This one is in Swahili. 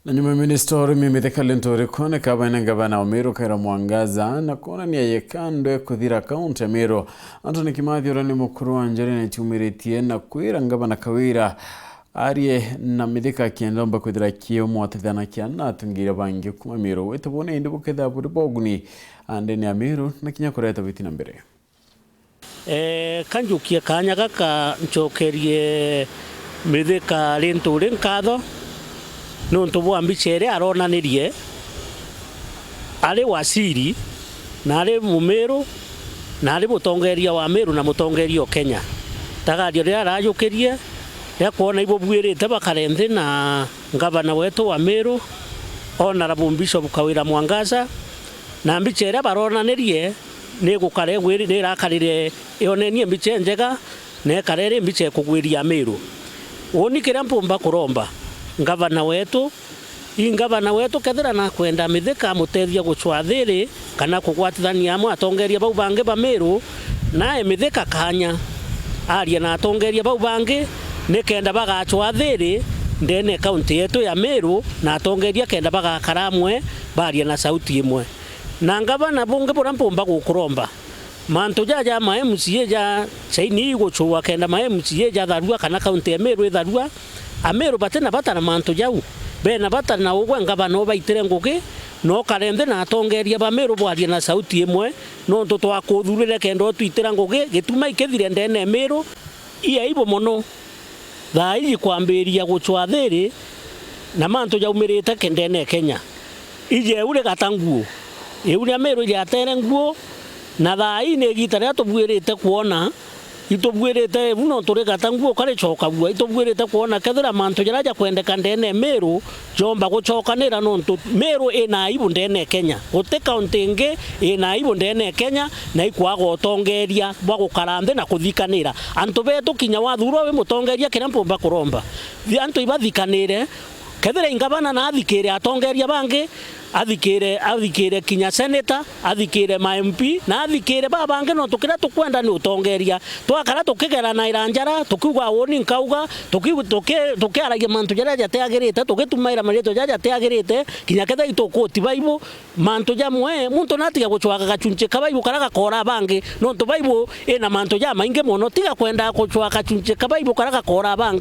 Na nyuma minister urimi Mithika Linturi kone kabaina gavana wa Meru Khaira Mwangaza na kuona ni ayekandwe kuthira kaunti ya Meru. Anthony Kimathi urani mukuru wa njeri na itumiritie na kwira gavana Kawira arie na Mithika akiendomba kuthira kio mwatithana kiana atungira bangi kuma Meru wetabone indi buketha buri boguni andeni ya Meru na kinya kureta bitina mbere. Kanjukia kanya gaka nchokerie Mithika Linturi nkatho nontu bwa mbicere aronanirie ari wasiri na ari Mumeru na ari mutongeria wa Meru na mutongeria Kenya tagario ria arajukirie ya kuona ibo bwirite bakarenthe na gavana wetu wa Meru Honorable Bishop Khaira Mwangaza na mbicere baronanirie ni gukare gwiri ni rakarire ionenie mbice njega ne karere mbice kugwiria Meru woni kira mpumba kuromba gavana wetu kethira na kwenda Mithika mutethia gucwa thiri kana kugwatithania amwe atongeria bau bangi ba Meru nae Mithika kanya aria na atongeria bau bangi ni kenda bagacwa thiri ndene kaunti yetu ya Meru na atongeria kenda bagakara amwe baria na sauti imwe na gavana bunge bura mpumba gukuromba mantu jaja ma MCA ja chaini gucwa kenda ma MCA ja tharua kana kaunti ya Meru itharua Ameru batena batana mantu jau bena batana ugwe gavana baitire ngugi no karenthe na atongeria ba Meru bwaria na sauti imwe no ntu twakuthurire kendo twitira ngugi gituma ikethire ndene Meru iya ibo mono thai kwambiria gucwa thiri na mantu jaumirite kendene Kenya ije ure gatanguo ure Meru ya tere nguo na thai ne gitara tubwirite kuona itubwirite buno turi gatanguo kare choka bua itubwirite kuona kethira mantu jaraja kwendeka ndene Meru jomba gucokanira nontu Meru ina ibu ndene Kenya gute kaunti ingi ina ibu ndene Kenya na ikwaga utongeria bwa gukaranthe na kuthikanira antu betu kinya wathuro we mutongeria kira mpumba kuromba antu ibathikanire kethira ingavana na athikire atongeria bangi athikire kinya senator athikire ma MP na athikire babange no tukira tukwenda ni utongeria twakara tukigerana iranjara tukiuga woni nkauga tukiaragia mantu jara jateagirite tukitumaira marito jaja teagirite kinya ketha itukoti baibo mantu jamwe muntu natiga gucwaga gachunche kabaibo karaga kora bange no to baibo ina mantu jama inge mono tiga kwenda gucwaga gachunche kabaibo karaga kora bange.